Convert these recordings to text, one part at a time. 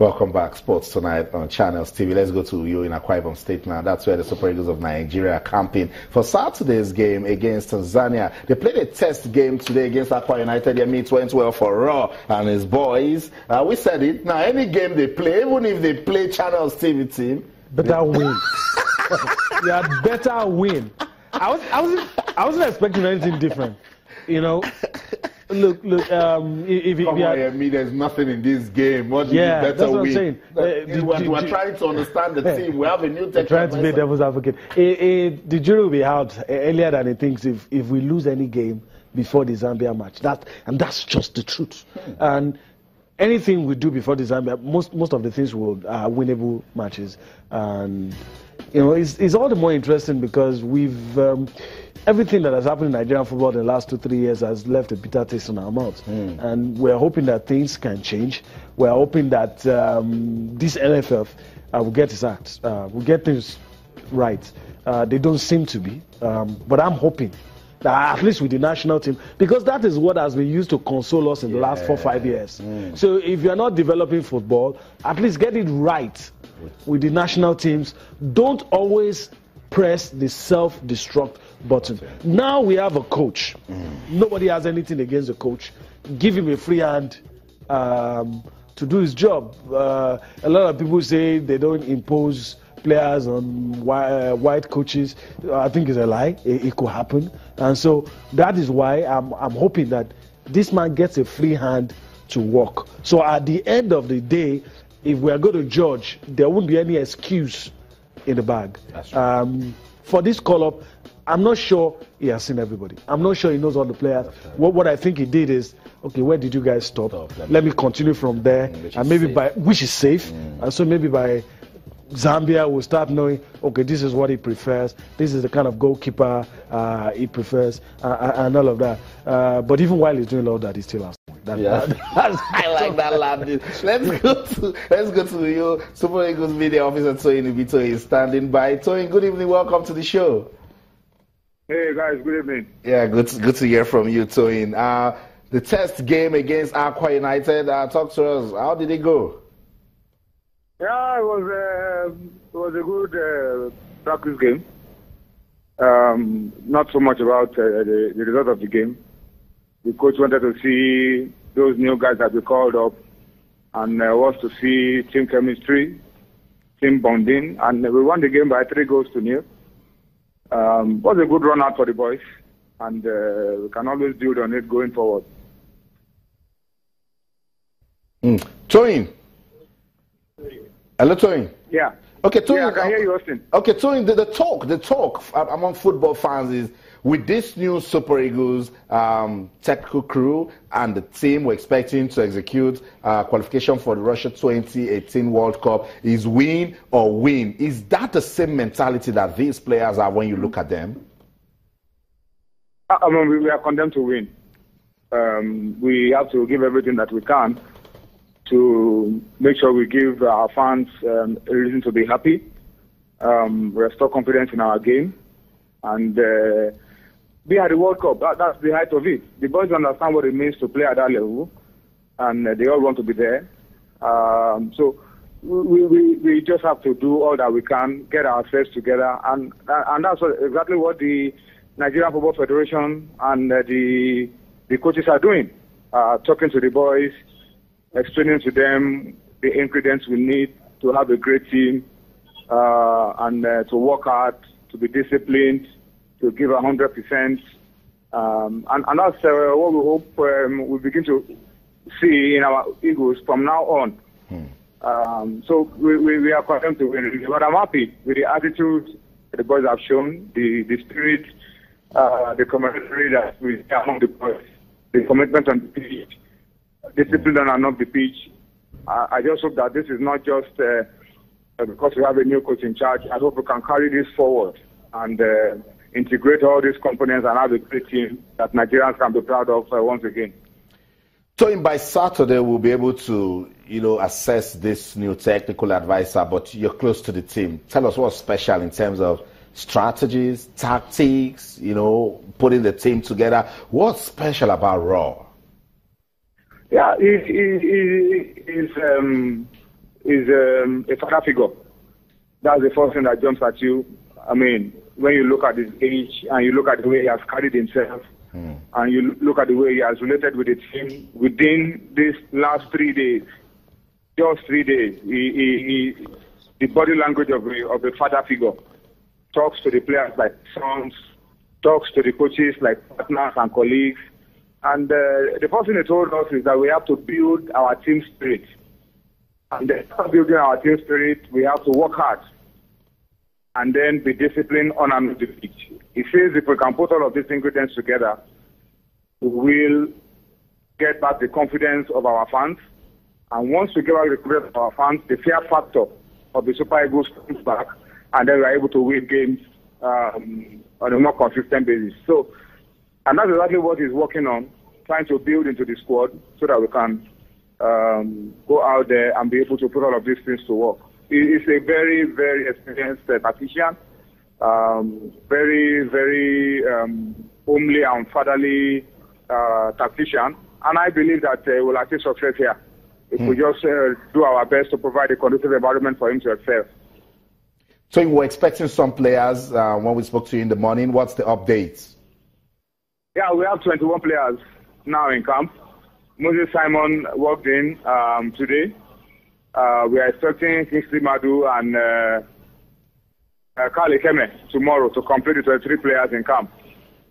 Welcome back. Sports Tonight on Channels TV. Let's go to you in Akwa Ibom State now. That's where the Super Eagles of Nigeria are camping for Saturday's game against Tanzania. They played a test game today against Akwa United. I mean, it went well for ROHR and his boys. We said it. Now, any game they play, even if they play Channels TV team, better win. Yeah, better win. I wasn't expecting anything different. You know. Look. If come on, I mean, there's nothing in this game. What do you better that's what win? I'm saying. We're trying to understand the team. We have a new tech. Trying to be devil's advocate. The jury will be out earlier than it thinks if we lose any game before the Zambia match. That's just the truth. And anything we do before the Zambia, most of the things are winnable matches. And you know, it's all the more interesting because we've. Everything that has happened in Nigerian football in the last 2-3 years has left a bitter taste in our mouths. And we're hoping that things can change. We're hoping that this NFF will get its act, will get things right. They don't seem to be. But I'm hoping that at least with the national team, because that is what has been used to console us in the last 4-5 years. So if you're not developing football, at least get it right with the national teams. Don't always press the self-destruct button. Now we have a coach. Nobody has anything against the coach. Give him a free hand to do his job. A lot of people say they don't impose players on white coaches. I think it's a lie. It could happen. And so that is why I'm hoping that this man gets a free hand to work. So at the end of the day, if we are going to judge, there won't be any excuse in the bag. That's right. For this call-up, I'm not sure he has seen everybody. I'm not sure he knows all the players. What I think he did is, okay, where did you guys stop? Let me continue from there, and maybe which is safe. And so maybe by Zambia we'll start knowing, okay, this is what he prefers. This is the kind of goalkeeper he prefers, and all of that. But even while he's doing all that, he still has. I like that landing. Let's go to you. Super Eagles media officer Toyin Ibito is standing by. Toyin, good evening. Welcome to the show. Hey guys, good evening. Yeah, good to hear from you, Toyin. The test game against Akwa United. Talk to us. How did it go? Yeah, it was a good practice game. Not so much about the result of the game. The coach wanted to see those new guys that we called up and was to see team chemistry, team bonding, and we won the game by 3-0. It was a good run out for the boys, and we can always build on it going forward. Toyin. Hello, Toyin. Yeah. Okay, Toyin. Yeah, I can hear you, Austin. Okay, Toyin, the talk among football fans is, with this new Super Eagles technical crew and the team we're expecting to execute qualification for the Russia 2018 World Cup, is win or win. Is that the same mentality that these players are when you look at them? I mean, we are condemned to win. We have to give everything that we can to make sure we give our fans a reason to be happy, restore confidence in our game, and be at the World Cup. That's the height of it. The boys understand what it means to play at that level, and they all want to be there. So we just have to do all that we can, get ourselves together, and that's exactly what the Nigerian Football Federation and the coaches are doing. Talking to the boys, explaining to them the ingredients we need to have a great team, and to work hard, to be disciplined, to give 100%, and that's what we hope we begin to see in our Eagles from now on. So we are content to win, but I'm happy with the attitude the boys have shown, the spirit, the camaraderie that we see among the boys, the commitment on the pitch, discipline on the pitch. I just hope that this is not just because we have a new coach in charge. I hope we can carry this forward and integrate all these components and have a great team that Nigerians can be proud of once again. So by Saturday, we'll be able to, assess this new technical advisor, but you're close to the team. Tell us what's special in terms of strategies, tactics, putting the team together. What's special about ROHR? Yeah, is a father figure. That's the first thing that jumps at you. I mean, when you look at his age and you look at the way he has carried himself, and you look at the way he has related with the team within these last 3 days, just 3 days, the body language of a father figure talks to the players like sons, talks to the coaches like partners and colleagues. And the first thing they told us is that we have to build our team spirit. And then after building our team spirit, we have to work hard and then be disciplined on and off the pitch. He says if we can put all of these ingredients together, we will get back the confidence of our fans. And once we get back the confidence of our fans, the fear factor of the Super Eagles comes back, and then we're able to win games on a more consistent basis. So, and that's exactly what he's working on, trying to build into the squad so that we can go out there and be able to put all of these things to work. He's a very, very experienced tactician, very, very homely and fatherly tactician, and I believe that we'll achieve success here if we just do our best to provide a conducive environment for him to excel. So you were expecting some players when we spoke to you in the morning. What's the updates? Yeah, we have 21 players now in camp. Moses Simon walked in today. We are expecting Kingsley Madu and Carl Ikeme tomorrow to complete the 23 players in camp.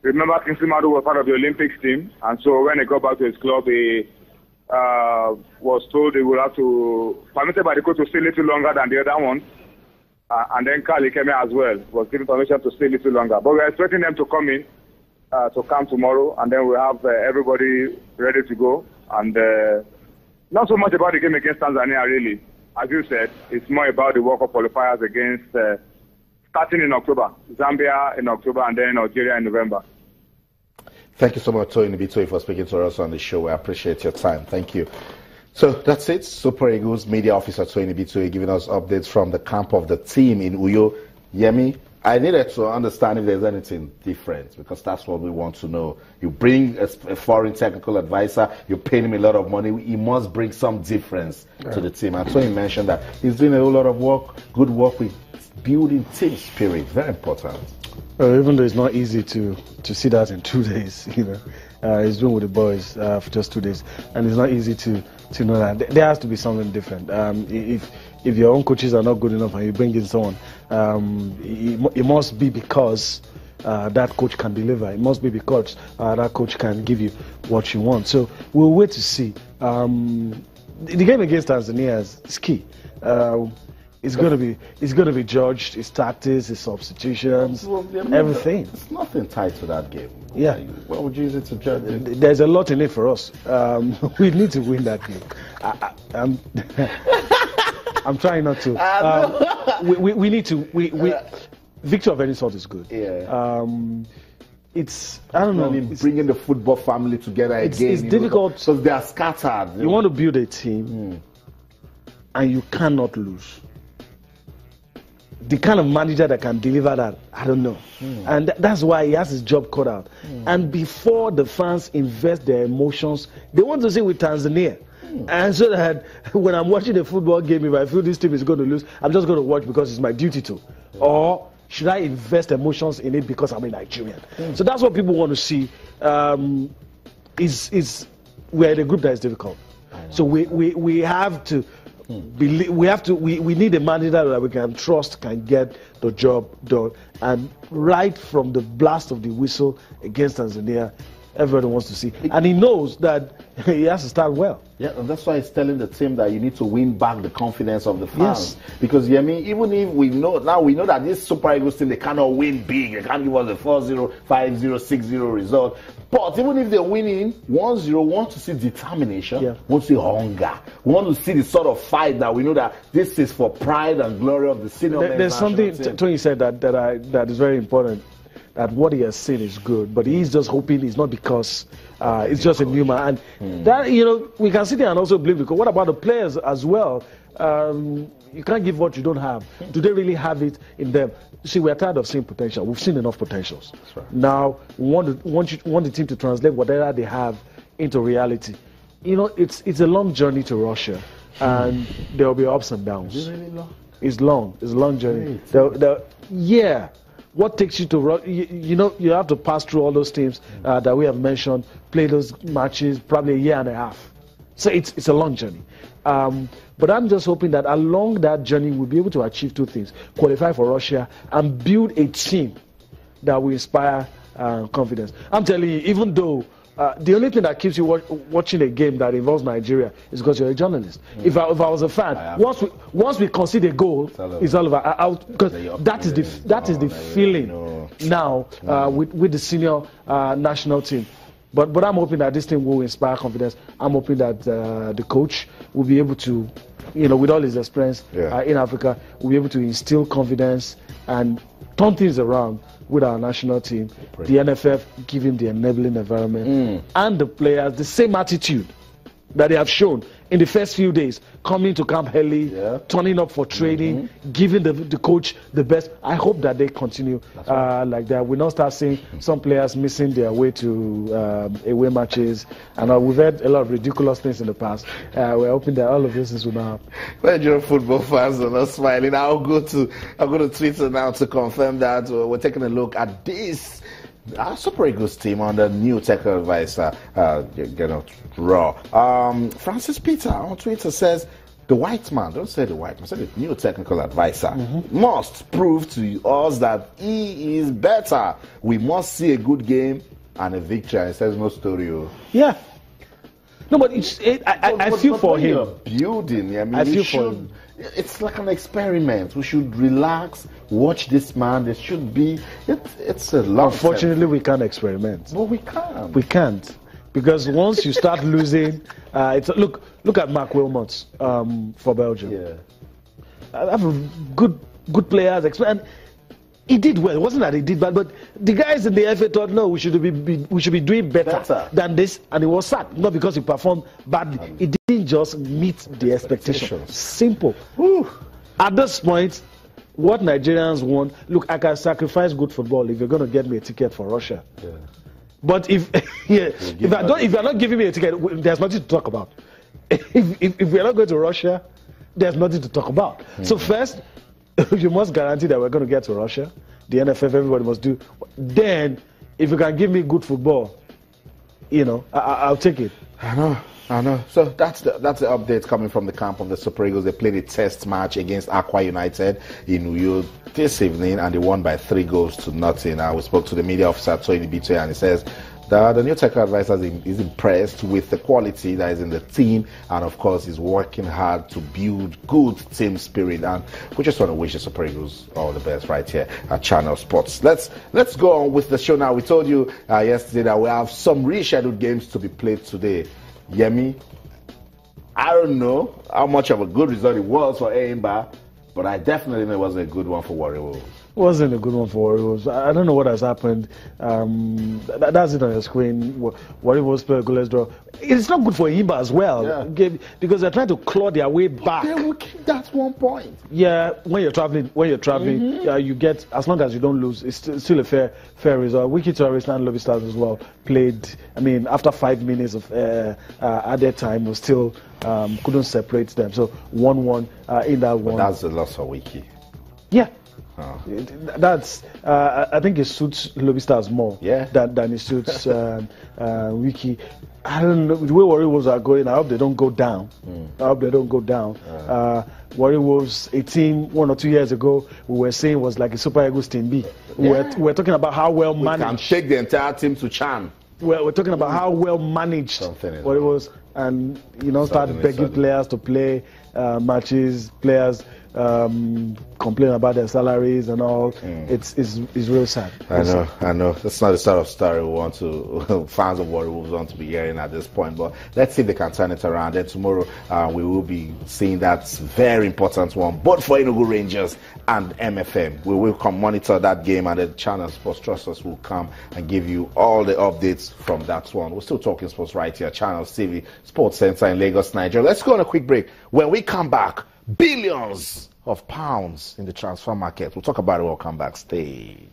Remember, Kingsley Madu was part of the Olympics team, and so when he got back to his club, he was told he would have to, permitted by the coach to stay a little longer than the other ones. And then Carl Ikeme as well was given permission to stay a little longer. But we are expecting them to come in to camp tomorrow, and then we'll have everybody ready to go. And not so much about the game against Tanzania, really. As you said, it's more about the World Cup qualifiers against, starting in October, Zambia in October, and then Algeria in November. Thank you so much, Toyin Ibitoye, for speaking to us on the show. I appreciate your time. Thank you. So that's it. Super Eagles media officer Toyin Ibitoye giving us updates from the camp of the team in Uyo. Yemi, I needed to understand if there's anything different, because that's what we want to know. You bring a foreign technical advisor, you pay him a lot of money, he must bring some difference to the team. And Toyin mentioned that he's doing a whole lot of work, good work with building team spirit. Very important. Even though it's not easy to see that in 2 days, you know, he's doing with the boys for just 2 days, and it's not easy to know that there has to be something different. If your own coaches are not good enough and you bring in someone, it must be because that coach can deliver. It must be because that coach can give you what you want. So we'll wait to see. The game against Tanzania is key. It's going to be judged. Its tactics, its substitutions, everything. There's nothing tied to that game. Yeah. What would you use it to judge it? There's a lot in it for us. We need to win that game. I'm trying not to. We need to. Victor of any sort is good. Yeah. It's, I don't know. Bringing the football family together again. It's difficult because they are scattered. You want to build a team, and you cannot lose. The kind of manager that can deliver that, I don't know. And that's why he has his job cut out. And before the fans invest their emotions, they want to see with Tanzania. And so that when I'm watching a football game, if I feel this team is going to lose, I'm just going to watch because it's my duty to. Or should I invest emotions in it because I'm a Nigerian? So that's what people want to see. We're in a group that is difficult. So we have to. We need a manager that we can trust, can get the job done. And right from the blast of the whistle against Tanzania, everyone wants to see. And he knows that he has to start well. Yeah, and that's why he's telling the team that you need to win back the confidence of the fans. Yes. Because, Yemi, even if we know that this Super Eagles team, they cannot win big. They can't give us a 4-0, 5-0, 6-0 result. But even if they're winning 1-0, we want to see determination, we want to see hunger. We want to see the sort of fight that we know that this is for pride and glory of the senior men's There's something Tony said that is very important. That what he has seen is good, but he's just hoping it's not because it's just a new man. And that, you know, we can sit there and also believe, because what about the players as well? You can't give what you don't have. Do they really have it in them? See, we're tired of seeing potential. We've seen enough potentials. That's right. Now, we want the team to translate whatever they have into reality. You know, it's a long journey to Russia. and there will be ups and downs. Is it really long? It's long. It's a long journey. Yeah. What takes you to you have to pass through all those teams that we have mentioned, play those matches probably a year and a half. So it's a long journey. But I'm just hoping that along that journey we'll be able to achieve two things: qualify for Russia and build a team that will inspire confidence. I'm telling you, even though the only thing that keeps you watching a game that involves Nigeria is because you're a journalist. If I was a fan, once we concede a goal, it's all over. Because that is the feeling now with the senior national team. But I'm hoping that this thing will inspire confidence. I'm hoping that the coach will be able to, with all his experience in Africa, will be able to instill confidence and turn things around with our national team. The NFF give him the enabling environment and the players the same attitude that they have shown in the first few days, coming to camp early, turning up for training, giving the coach the best. I hope that they continue like that. We not start seeing some players missing their way to away matches, and we've heard a lot of ridiculous things in the past. We're hoping that all of this is will not happen. Nigerian football fans are not smiling. I'll go to Twitter now to confirm that. We're taking a look at this. Our Super Eagles team under new technical advisor, ROHR. Francis Peter on Twitter says, the white man, don't say the white man, say the new technical advisor, must prove to us that he is better. We must see a good game and a victory. And it says no story. Yeah. No, but I feel for him. Building, I mean, I feel for him. It's like an experiment. We should relax, watch this man. There should be. It's a long. Unfortunately, we can't experiment. But we can't. We can't, because once you start losing, look at Mark Wilmot for Belgium. Yeah, I have good players, and he did well. It wasn't that he did bad, but the guys in the FA thought, no, we should be doing better than this, and he was sacked. Not because he performed badly. He didn't just meet the expectations. Simple. Whew. At this point, what Nigerians want, look, I can sacrifice good football if you're going to get me a ticket for Russia. Yeah. But if you're not giving me a ticket, there's nothing to talk about. If we're not going to Russia, there's nothing to talk about. So first, you must guarantee that we're going to get to Russia. The NFF, everybody must do. Then, if you can give me good football, I'll take it. I know. So that's the update coming from the camp of the Super Eagles. They played a test match against Aqua United in Uyo this evening, and they won by 3-0. We spoke to the media officer, Tony Bitoye, and he says the new technical advisor is impressed with the quality that is in the team, and of course is working hard to build good team spirit. And we just want to wish the Super Eagles all the best right here at Channel Sports. Let's go on with the show now. We told you yesterday that we have some rescheduled games to be played today. Yemi, I don't know how much of a good result it was for Eimba, but I definitely know it wasn't a good one for Warri Wolves. It wasn't a good one for Warri Wolves. I don't know what has happened. That's it on your screen. Warri Wolves play a goalless draw. It's not good for Eimba as well, because they're trying to claw their way back. They will keep that 1 point. Yeah, when you're traveling, you get, as long as you don't lose, it's still a fair result. Wiki Tourist and Lobby Stars as well played. I mean, after 5 minutes of added time, we still couldn't separate them. So 1-1 in that one. But that's a loss for Wiki. Yeah. Oh. That's I think it suits Lobby Stars more than it suits Wiki. I don't know the way Warri Wolves are going. I hope they don't go down. Warri Wolves, a team 1 or 2 years ago, we were saying was like a Super Eagles team B. We're talking about how well managed. We can take the entire team to Chan. We're talking about how well managed Warri Wolves, and start begging players to play matches. Players complain about their salaries and all. It's real sad. I know. That's not the sort of story we want to fans of Warri Wolves want to be hearing at this point. But let's see if they can turn it around. Then tomorrow we will be seeing that very important one, both for Enugu Rangers and MFM. We will come monitor that game, and the Channel Sports Trust us will come and give you all the updates from that one. We're still talking sports right here, Channel TV Sports Center in Lagos, Nigeria. Let's go on a quick break. When we come back, billions of pounds in the transfer market. We'll talk about it when we come back. Stay.